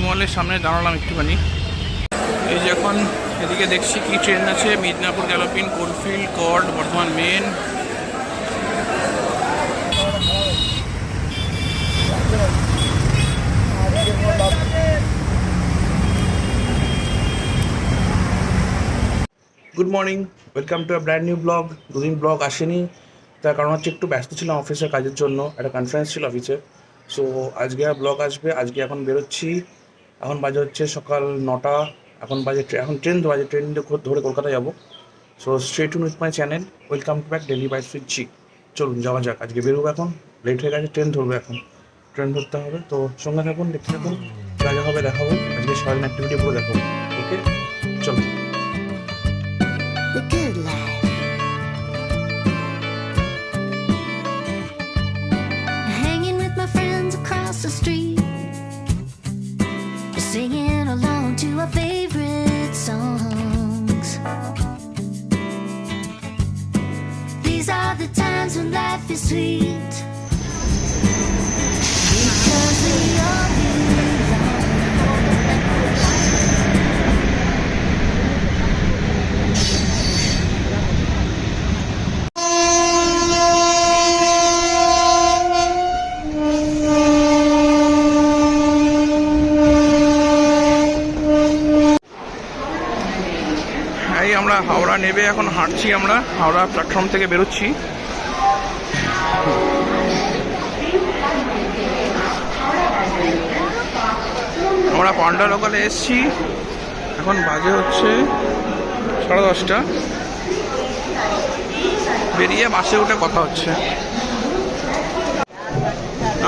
মলের সামনে দাঁড়ালাম একটুখানি। এই যে এখন এদিকে দেখছি কি ট্রেন আছে, Midnapore, galloping, coalfield, chord, Bardhaman main. Good morning, welcome to a brand new blog. দুদিন ব্লগ আসেনি, তার কারণ হচ্ছে একটু ব্যস্ত ছিলাম অফিসের কাজের জন্য, একটা কনফারেন্স ছিল অফিসে। সো আজকে ব্লগ আসবে। আজকে এখন বেরোচ্ছি, এখন বাজে হচ্ছে সকাল 9টা। এখন ট্রেন বাজে, ট্রেন ধরে কলকাতা যাবো। So stay tuned with my channel, welcome to back daily bites with G. চলুন যাওয়া যাক। আজকে বেরোবো, এখন লেট হয়ে গেছে, ট্রেন ধরবো, এখন ট্রেন ধরতে হবে। তো সঙ্গে থাকুন, দেখতে থাকুন, যা যা হবে দেখাবো। আজকে সারাদিন অ্যাক্টিভিটি পুরো দেখাবো। ওকে চলুন। The good life. Hanging with my friends across the street, singing along to our favorite songs. These are the times when life is sweet, because we all belong. আমরা হাওড়া নেবে এখন হাঁটছি, আমরা হাওড়া প্ল্যাটফর্ম থেকে বেরোচ্ছি। আমরা পান্ডা লোকালে এসছি, এখন বাজে হচ্ছে 10:30। বেরিয়ে বাসে উঠে কথা হচ্ছে।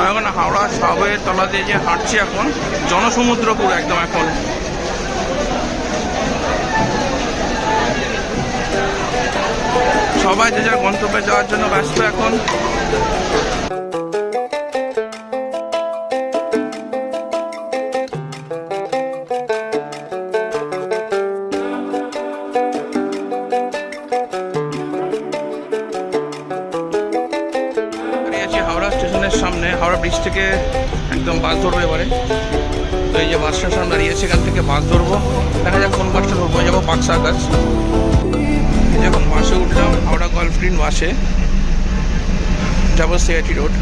এখন হাওড়া সাবওয়ের তলা দিয়ে যে হাঁটছি, এখন জনসমুদ্রপুর একদম। এখন সবাই যে যার গন্তব্যে যাওয়ার জন্য ব্যস্ত এখন। হাওড়া স্টেশনের সামনে, হাওড়া ব্রিজ থেকে একদম বাস ধরবো এবারে। তো এই যে বাস স্টেশন দাঁড়িয়েছে, এখান থেকে বাস ধরবো। দেখা যাক কোন বাসটা ধরবো। যাবো পাকসা গাছ। যখন বাসে উঠলাম, হাওড়া গলফিল্ড বাসে যাবো সিআইটি রোড।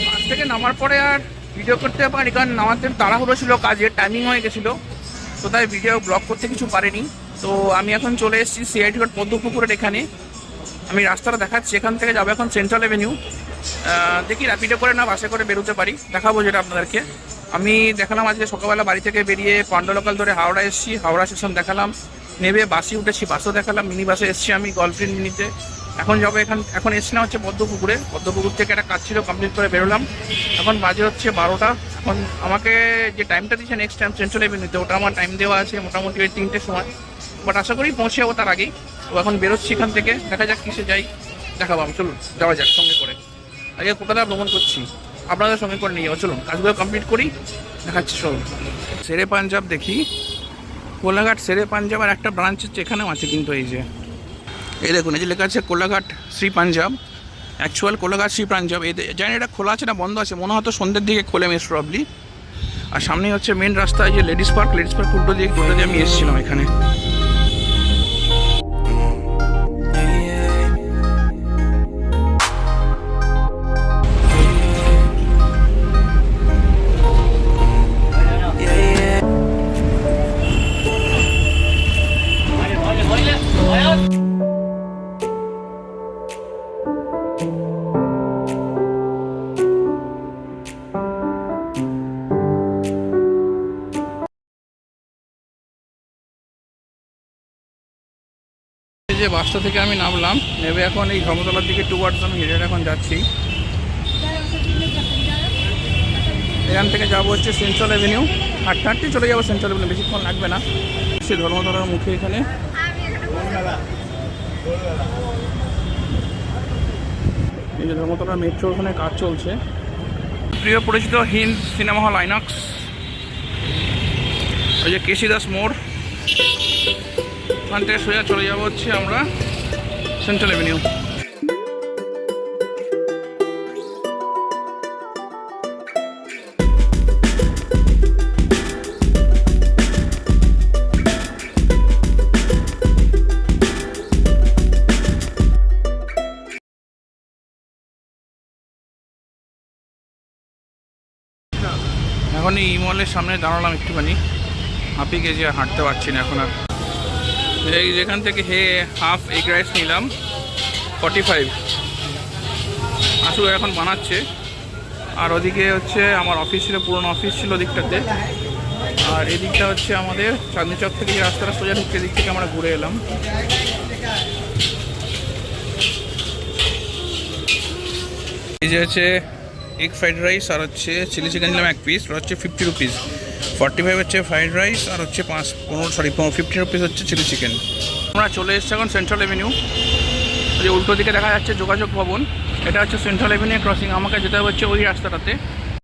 বাস থেকে নামার পরে আর ভিডিও করতে পারি, কারণ নামাতে তাড়াহুড়ো ছিল, কাজের টাইমিং হয়ে গেছিলো, তো তাই ভিডিও ব্লগ করতে কিছু পারিনি। তো আমি এখন চলে এসেছি সিআইটি রোড পদ্মপুকুরের এখানে। আমি রাস্তাটা দেখাচ্ছি, এখান থেকে যাবো এখন সেন্ট্রাল অ্যাভিনিউ। দেখি র্যাপিডো করে না বাসে করে বেরোতে পারি, দেখাবো যেটা আপনাদেরকে। আমি দেখালাম আজকে সকালবেলা বাড়ি থেকে বেরিয়ে পান্ডা লোকাল ধরে হাওড়া এসেছি, হাওড়া স্টেশন দেখালাম, নেবে বাসে উঠেছি, বাসও দেখালাম, মিনি বাসে এসেছি আমি গলফিল্ড মিনিতে। এখন যাবো এখন এসছিলাম হচ্ছে পদ্মপুকুরে। পদ্মপুকুর থেকে একটা কাজ ছিল, কমপ্লিট করে বেরোলাম। এখন বাজে হচ্ছে 12টা। এখন আমাকে যে টাইমটা দিচ্ছে নেক্সট টাইম সেন্ট্রাল অ্যাভিনিউতে, ওটা আমার টাইম দেওয়া আছে মোটামুটি ওই 3টের সময়, বাট আশা করি পৌঁছে যাবো তার আগেই। তো এখন বেরোচ্ছি এখান থেকে, দেখা যাক কিসে যাই, দেখাবো আমি। চলুন যাওয়া যাক সঙ্গে করে। আগে কলকাতা ভ্রমণ করছি, আপনাদের সঙ্গে করে নিয়ে যাবো। চলুন কাজগুলো কমপ্লিট করি, দেখাচ্ছি। চলুন শেরে পাঞ্জাব দেখি, কোলাঘাট শেরে পাঞ্জাবের একটা ব্রাঞ্চ হচ্ছে এখানেও আছে কিন্তু। এই দেখুন, এই যে লেখা আছে কোলাঘাট শ্রী পাঞ্জাব, অ্যাকচুয়াল কোলাঘাট শ্রী পাঞ্জাব। জানি এটা খোলা আছে না বন্ধ আছে, মনে হয়তো সন্ধ্যের দিকে খোলে মেস প্রবলি। আর সামনেই হচ্ছে মেন রাস্তা, এই যে লেডিস পার্ক উল্টো দিয়ে আমি এসেছিলাম এখানে। যে বাসটা থেকে আমি নামলাম, নেবে এখন এই ধর্মতলার দিকে টুয়ার্ডস আমি হেঁটে এখন যাচ্ছি। এখান থেকে যাবো হচ্ছে সেন্ট্রাল অ্যাভিনিউ, হাঁটতে হাঁটতে চলে যাবো সেন্ট্রাল অ্যাভিনিউ, বেশিক্ষণ লাগবে না। সে ধর্মতলার মুখে এখানে এই যে ধর্মতলার মেট্রো, ওখানে কাজ চলছে। প্রিয় পরিচিত হিন্দ সিনেমা হল আইনক্স, ওই যে কেশি দাস মোড়। ওখান থেকে সোজা চলে যাবো হচ্ছে আমরা সেন্ট্রাল এভিনিউ। এখন এই মলের সামনে দাঁড়ালাম একটুখানি, হাঁপিয়ে গেছি, আর হাঁটতে পারছি না এখন আর। এই যেখান থেকে হাফ এগ রাইস নিলাম 45, আসু এখন বানাচ্ছে। আর ওদিকে হচ্ছে আমার অফিস ছিল, পুরনো অফিস ছিল ওদিকটাতে। আর এদিকটা হচ্ছে আমাদের চাঁদনি চক থেকে যে রাস্তাটা সোজা ঢুকছে, এদিক থেকে আমরা ঘুরে এলাম। এই যে হচ্ছে এগ ফ্রাইড রাইস আর হচ্ছে চিলি চিকেন নিলাম 1 পিস, হচ্ছে 50 রুপিস। 45 হচ্ছে ফ্রাইড রাইস আর হচ্ছে 50 রুপিস হচ্ছে চিলি চিকেন। আমরা চলে এসেছি এখন সেন্ট্রাল এভিনিউ। যে উল্টো দিকে দেখা যাচ্ছে যোগাযোগ ভবন, এটা হচ্ছে সেন্ট্রাল এভিনিউ ক্রসিং। আমাকে যেতে হচ্ছে ওই রাস্তাটাতে।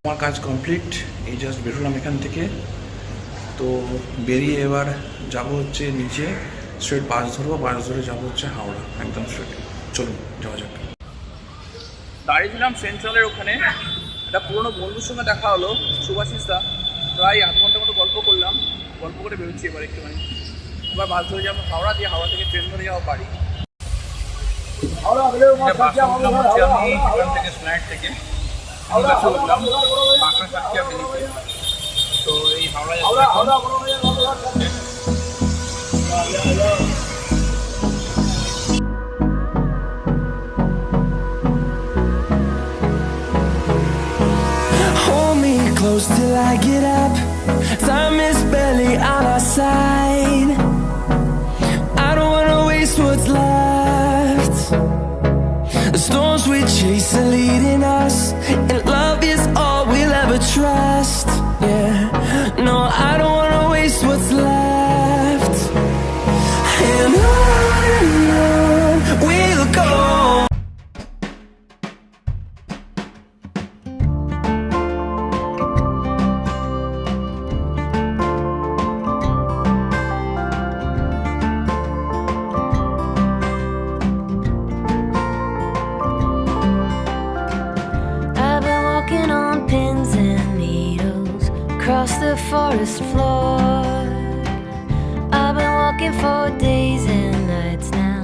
আমার কাজ কমপ্লিট, এই জাস্ট বেরোলাম এখান থেকে। তো বেরিয়ে এবার যাব হচ্ছে নিচে, স্ট্রেট বাস ধরবো, বাস ধরে যাবো হচ্ছে হাওড়া, একদম স্ট্রেট। চলুন যাওয়া যাক। দাঁড়িয়েছিলাম সেন্ট্রালের ওখানে, একটা পুরোনো বন্ধুর সঙ্গে দেখা হলো, সুভাষিস দা। প্রায় আধ ঘন্টার মতো গল্প করলাম, গল্প করে বেরোচ্ছি এবার একটুখানি। এবার বাস ধরে যাবো হাওড়া, দিয়ে হাওড়া থেকে ট্রেন ধরে যাওয়া বাড়ি। আমি এখান থেকে ফ্ল্যাট থেকে উঠলাম তো এই Howrah close till I get up. Time is barely on our side. I don't wanna waste what's left. The storms we chase are leading us, and love is all we'll ever trust. Yeah, no, I don't wanna waste what's left. And on we'll go. Across the forest floor, I've been walking for days and nights now,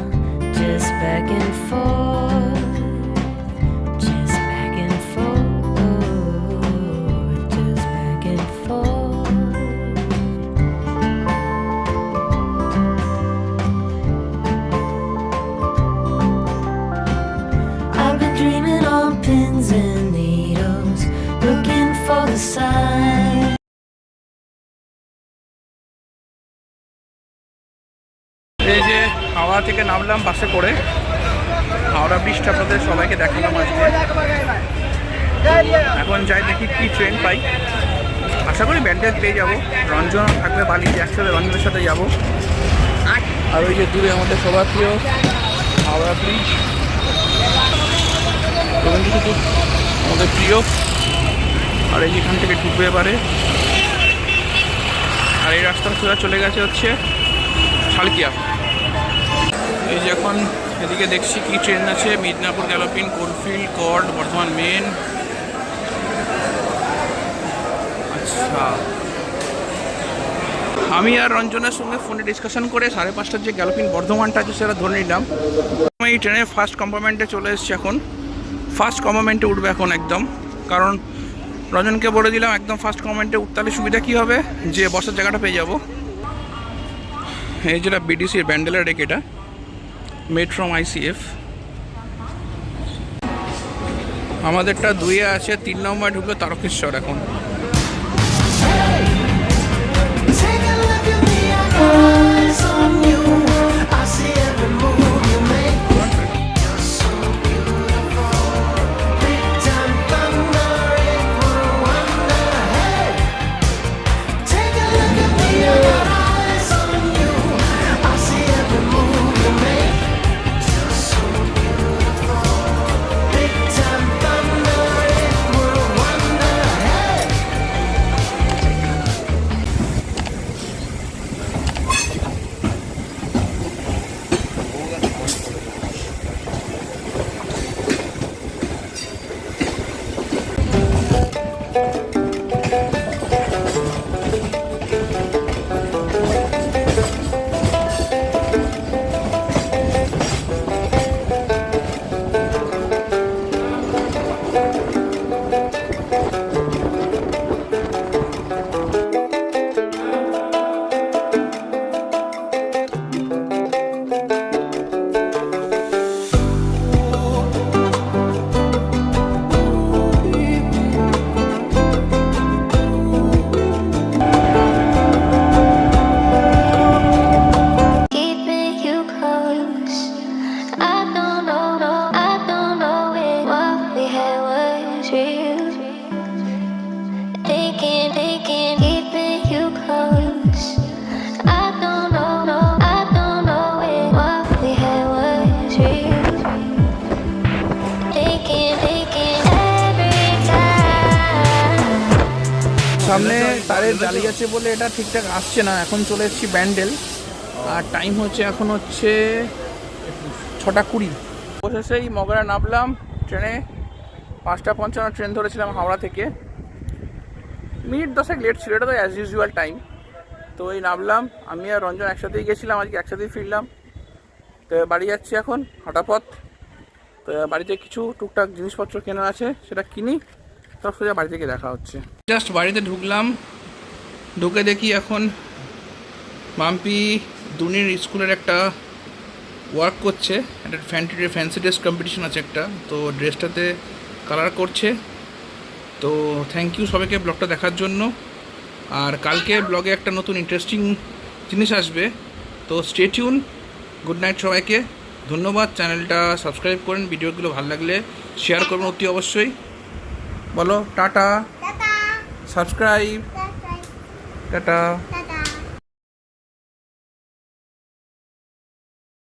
just back and forth, just back and forth, just back and forth. I've been dreaming on pins and needles, looking for the sign. এই যে হাওড়া থেকে নামলাম বাসে করে, হাওড়া ব্রিজটা আপনাদের সবাইকে দেখালাম আজকে। এখন যাই দেখি কি ট্রেন পাই, আশা করি ব্যান্ডেজ পেয়ে যাবো। রঞ্জন থাকবে বালিতে, একসাথে রঞ্জনের সাথে যাবো। আর ওই যে দূরে আমাদের সবার প্রিয় হাওড়া ব্রিজ, রবীন্দ্রসেতু আমাদের প্রিয়। আর এই যেখান থেকে ঢুকবে এবারে, আর এই রাস্তার সোজা চলে গেছে হচ্ছে শালকিয়া। এই যে এখন এদিকে দেখছি কি ট্রেন আছে, Midnapore, galloping, coalfield, chord, Bardhaman main. আচ্ছা, আমি আর রঞ্জনের সঙ্গে ফোনে ডিসকাশন করে 5:30 যে গ্যালোপিন বর্ধমানটা আছে সেটা ধরে নিলাম। আমি এই ট্রেনের ফার্স্ট কম্পার্টমেন্টে চলে এসেছি, এখন ফার্স্ট কম্পার্টমেন্টে উঠবে এখন একদম। কারণ রঞ্জনকে বলে দিলাম একদম ফার্স্ট কম্পার্টমেন্টে উঠতে হলে সুবিধা কী হবে, যে বসার জায়গাটা পেয়ে যাব। এই যেটা বিডিসির ব্যান্ডেলের রেক, এটা মেড ফ্রম ICF। আমাদেরটা 2-এ আছে, 3 নম্বরে ঢুকলো তারকেশ্বর। এখন সামনে তারের জালি আছে বলে এটা ঠিকঠাক আসছে না। এখন চলে এসেছি ব্যান্ডেল, আর টাইম হচ্ছে এখন হচ্ছে 6:20। অবশেষেই মগরা নামলাম ট্রেনে। 5:55 ট্রেন ধরেছিলাম হাওড়া থেকে, মিনিট 10 লেট ছিল, এটা তো অ্যাজ ইউজুয়াল টাইম। তো এই নামলাম, আমি আর রঞ্জন একসাথেই গেছিলাম, আজকে একসাথেই ফিরলাম। তো বাড়ি যাচ্ছি এখন হাঁটাপথ। তো বাড়িতে কিছু টুকটাক জিনিসপত্র কেনা আছে, সেটা কিনি, তারপর সোজা বাড়ি থেকে দেখা হচ্ছে। জাস্ট বাড়িতে ঢুকলাম, ঢুকে দেখি এখন মাম্পি দুনির স্কুলের একটা ওয়ার্ক করছে, একটা ফ্যান্সি ড্রেস কম্পিটিশন আছে একটা, তো ড্রেসটাতে কালার করছে। তো থ্যাংক ইউ সবাইকে ব্লগটা দেখার জন্য। আর কালকে ব্লগে একটা নতুন ইন্টারেস্টিং জিনিস আসবে, তো স্টে টিউন। গুড নাইট সবাইকে, ধন্যবাদ। চ্যানেলটা সাবস্ক্রাইব করেন, ভিডিওগুলো ভালো লাগলে শেয়ার করুন অতি অবশ্যই। বলো টাটা, সাবস্ক্রাইব, টাটা।